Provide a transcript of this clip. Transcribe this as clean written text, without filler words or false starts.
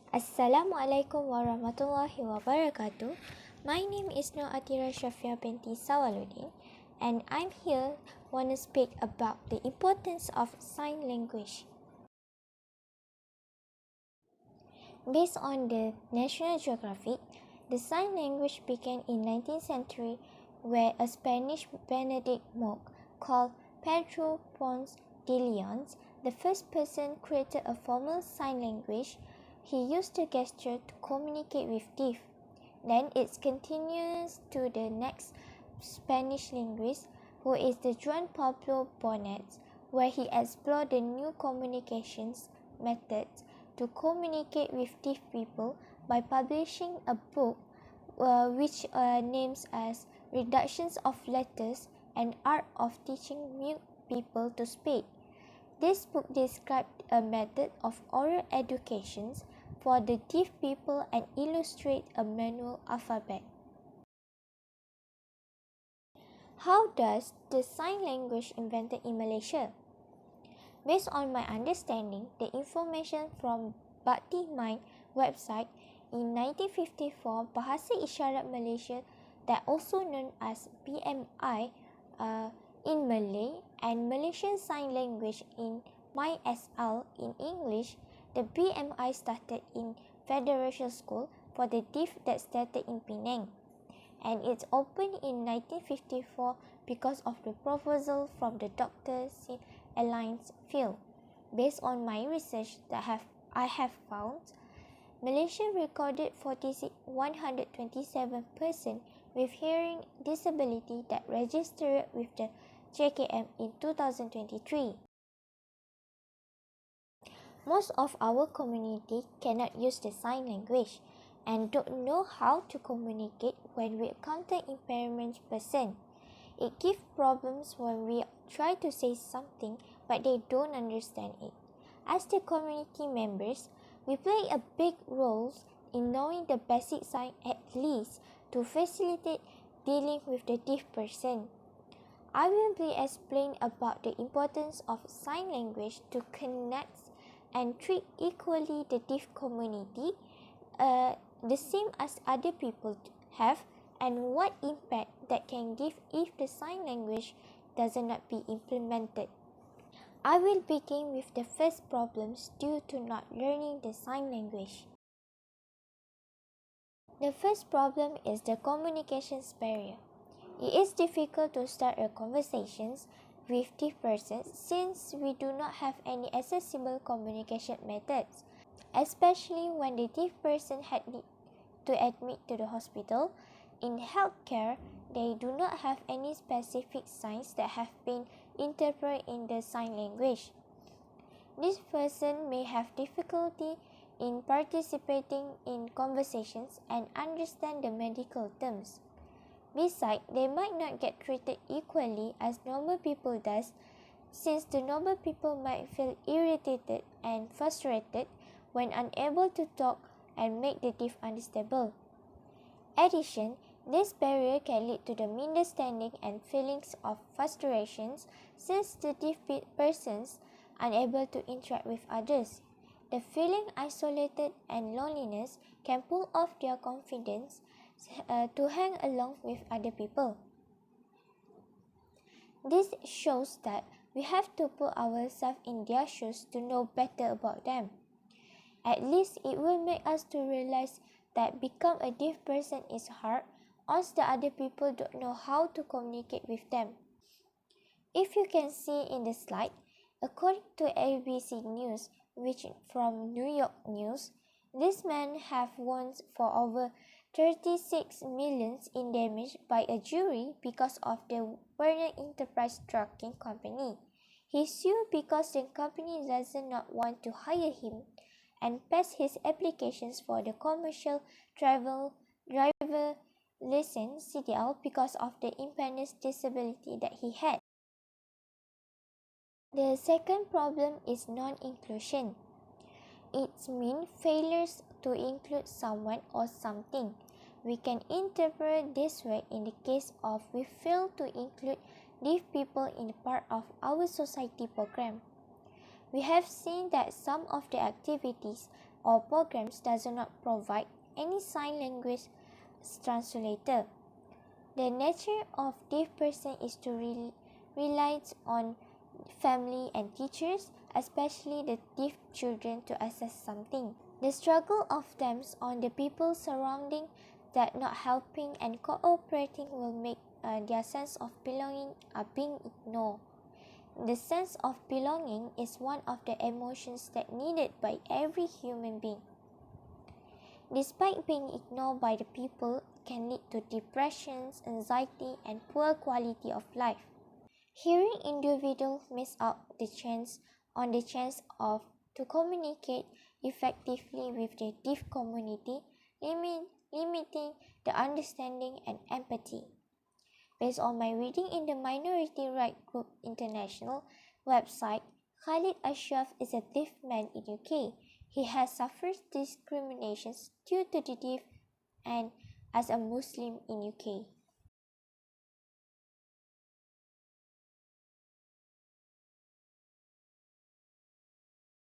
Assalamualaikum warahmatullahi wabarakatuh. My name is ATHIRAH SYAFIAH binti SAWALUDDIN, and I'm here want to speak about the importance of sign language. Based on the National Geographic, the sign language began in 19th century where a Spanish Benedict monk called Pedro Ponce de Leon, the first person, created a formal sign language. He used the gesture to communicate with deaf. Then it continues to the next Spanish linguist, who is the Juan Pablo Bonet, where he explored the new communications methods to communicate with deaf people by publishing a book which names as Reductions of Letters and Art of Teaching Mute People to Speak. This book described a method of oral education for the deaf people and illustrate a manual alphabet. How does the sign language invented in Malaysia? Based on my understanding, the information from BINTI Mind website, in 1954, Bahasa Isyarat Malaysia, that also known as BMI in Malay, and Malaysian Sign Language in N.A.S.S in English, the BMI started in Federation School for the deaf that started in Penang, and it opened in 1954 because of the proposal from the Doctors Alliance field. Based on my research that I have found, Malaysia recorded 127 persons with hearing disability that registered with the JKM in 2023. Most of our community cannot use the sign language and don't know how to communicate when we encounter impairment person. It gives problems when we try to say something but they don't understand it. As the community members, we play a big role in knowing the basic sign at least to facilitate dealing with the deaf person. I will be explain about the importance of sign language to connect and treat equally the deaf community the same as other people have, and what impact that can give if the sign language does not be implemented. I will begin with the first problems due to not learning the sign language. The first problem is the communications barrier. It is difficult to start a conversations with deaf persons since we do not have any accessible communication methods, especially when the deaf person had to admit to the hospital. In healthcare, they do not have any specific signs that have been interpreted in the sign language. This person may have difficulty in participating in conversations and understand the medical terms. Besides, they might not get treated equally as normal people does, since the normal people might feel irritated and frustrated when unable to talk and make the deaf understandable. Addition, this barrier can lead to the misunderstanding and feelings of frustrations since the deaf persons unable to interact with others. The feeling isolated and loneliness can pull off their confidence to hang along with other people. This shows that we have to put ourselves in their shoes to know better about them. At least it will make us to realize that become a deaf person is hard once the other people don't know how to communicate with them. If you can see in the slide, according to ABC News, which from New York News, this man have won for over 36 million in damage by a jury because of the Warner Enterprise trucking company. He sued because the company does not want to hire him and pass his applications for the commercial driver license CDL because of the impairment disability that he had. The second problem is non-inclusion. It means failures to include someone or something. We can interpret this way in the case of we fail to include deaf people in part of our society program. We have seen that some of the activities or programs does not provide any sign language translator. The nature of deaf person is to rely on family and teachers, especially the deaf children, to access something. The struggle of them on the people surrounding that not helping and cooperating will make their sense of belonging being ignored. The sense of belonging is one of the emotions that needed by every human being. Despite being ignored by the people, can lead to depressions, anxiety, and poor quality of life. Hearing individuals miss out the chance of to communicate effectively with the deaf community, limiting the understanding and empathy. Based on my reading in the Minority Rights Group International website, Khalid Ashraf is a deaf man in UK. He has suffered discriminations due to the deaf and as a Muslim in UK.